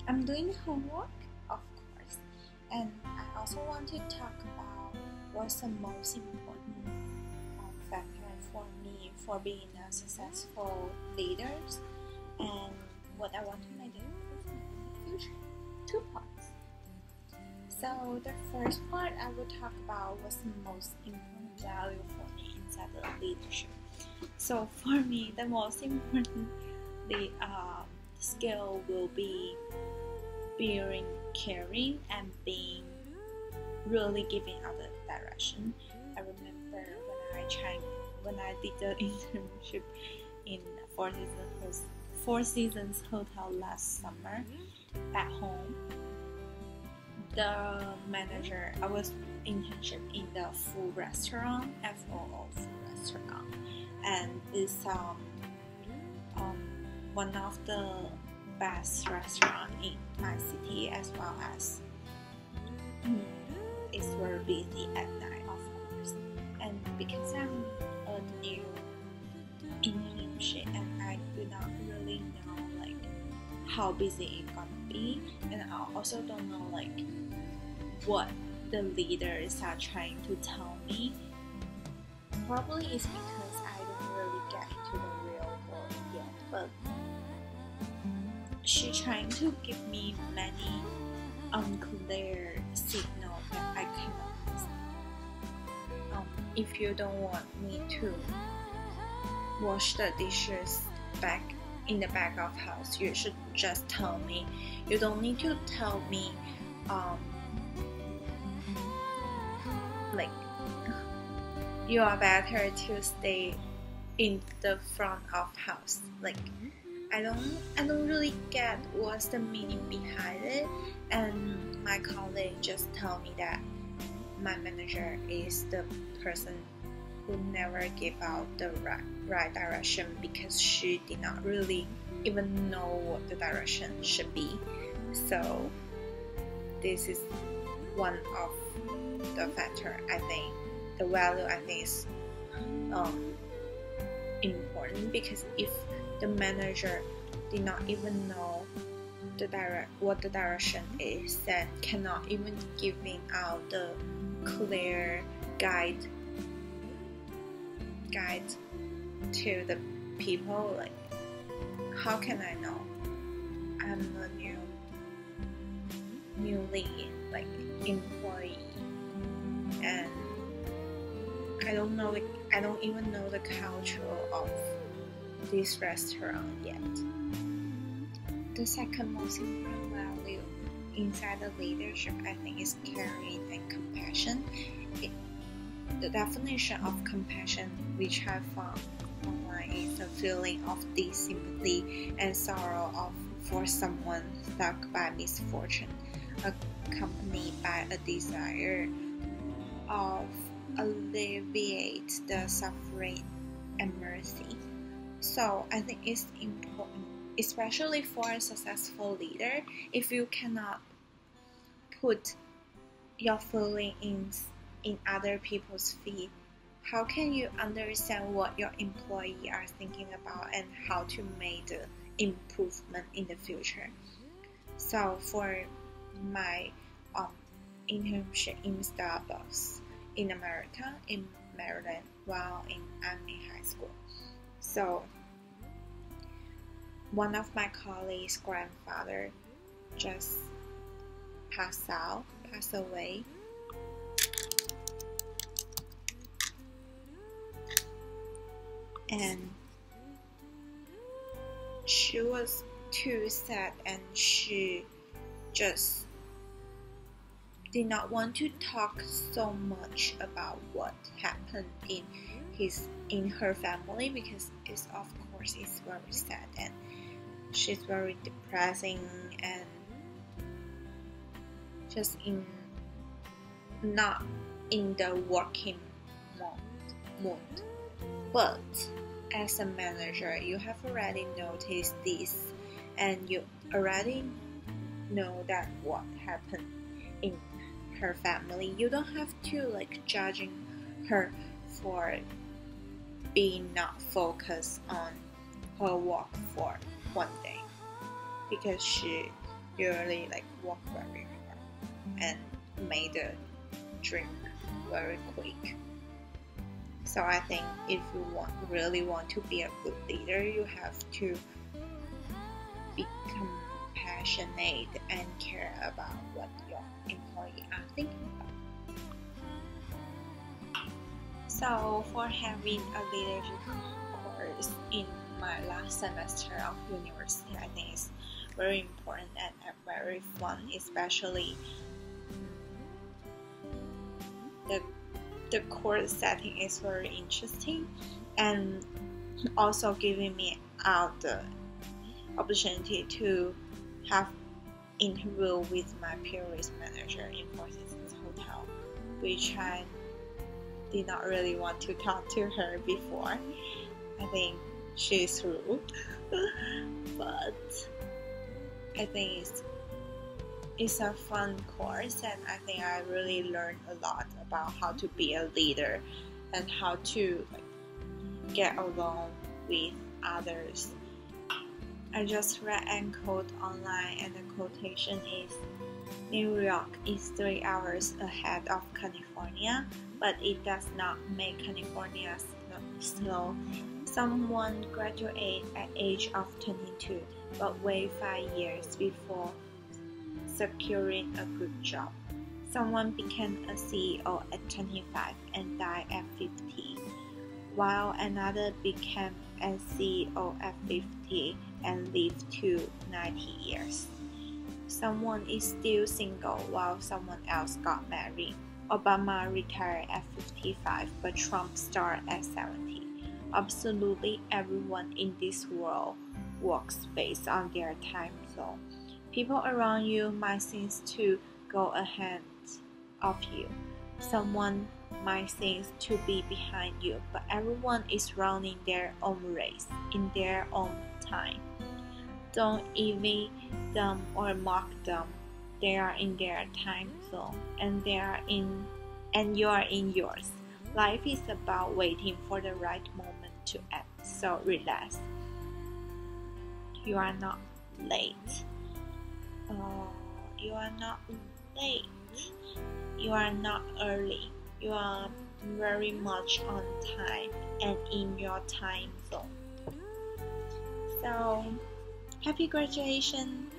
I'm doing homework, of course, and I also want to talk about what's the most important factor for me for being a successful leader, and what I want to make improvement in the future. Two parts. So the first part I will talk about what's the most important value for me inside the leadership. So for me, the most important skill will be being caring and being really giving out the direction. I remember when I did the internship in Four Seasons Hotel last summer at home. The manager, I was internship in the food restaurant, FOO food restaurant, and it's one of the best restaurant in my city, as well as it's very busy at night, of course. And because I'm a new internship and I do not really know like how busy it's gonna be, and I also don't know like what the leaders are trying to tell me. Probably it's because I don't really get into the real world yet, but she's trying to give me many unclear signals that I cannot understand. If you don't want me to wash the dishes back in the back of house, you should just tell me. You don't need to tell me like you are better to stay in the front of house. Like I don't really get what's the meaning behind it, and my colleague just tell me that my manager is the person who never gave out the right direction because she did not really even know what the direction should be. So this is one of the factor I think the value I think is important, because if the manager did not even know what the direction is, then cannot even giving out the clear guide to the people, like how can I know? I'm a newly like employee, and I don't even know the culture of this restaurant yet. The second most important value inside the leadership, I think, is caring and compassion. The definition of compassion, which I found online, is a feeling of deep sympathy and sorrow for someone struck by misfortune, accompanied by a desire of alleviate the suffering and mercy. So I think it's important, especially for a successful leader, if you cannot put your feelings in other people's feet, how can you understand what your employee are thinking about and how to make the improvement in the future? So for my internship in Starbucks in America, in Maryland, while I'm in high school. So one of my colleagues' grandfather just passed away. And she was too sad, and she just did not want to talk so much about what happened in her family, because it's very sad and she's very depressing and just not in the working mood. But as a manager, you have already noticed this, and you already know that what happened in her family. You don't have to like judging her for being not focused on her work for one day, because she really like work very hard and made the drink very quick. So I think if you really want to be a good leader, you have to be compassionate and care about what your employees are thinking about. So for having a leadership course in my last semester of university, I think it's very important and very fun, especially the course setting is very interesting, and also giving me out the opportunity to have interview with my previous manager in Four Seasons Hotel, which I did not really want to talk to her before. I think she's rude, but I think it's a fun course, and I think I really learned a lot about how to be a leader and how to get along with others. I just read a quote online, and the quotation is, New York is 3 hours ahead of California, but it does not make California slow. Someone graduated at age of 22, but wait 5 years before securing a good job. Someone became a CEO at 25 and died at 50, while another became a CEO at 50 and lived to 90 years. Someone is still single while someone else got married. Obama retired at 55, but Trump started at 70. Absolutely everyone in this world works based on their time zone. People around you might seem to go ahead of you. Someone might seem to be behind you, but everyone is running their own race in their own time. Don't envy them or mock them. They are in their time zone, and you are in yours. Life is about waiting for the right moment to act. So relax. You are not late. You are not late. You are not early. You are very much on time and in your time zone. So, happy graduation!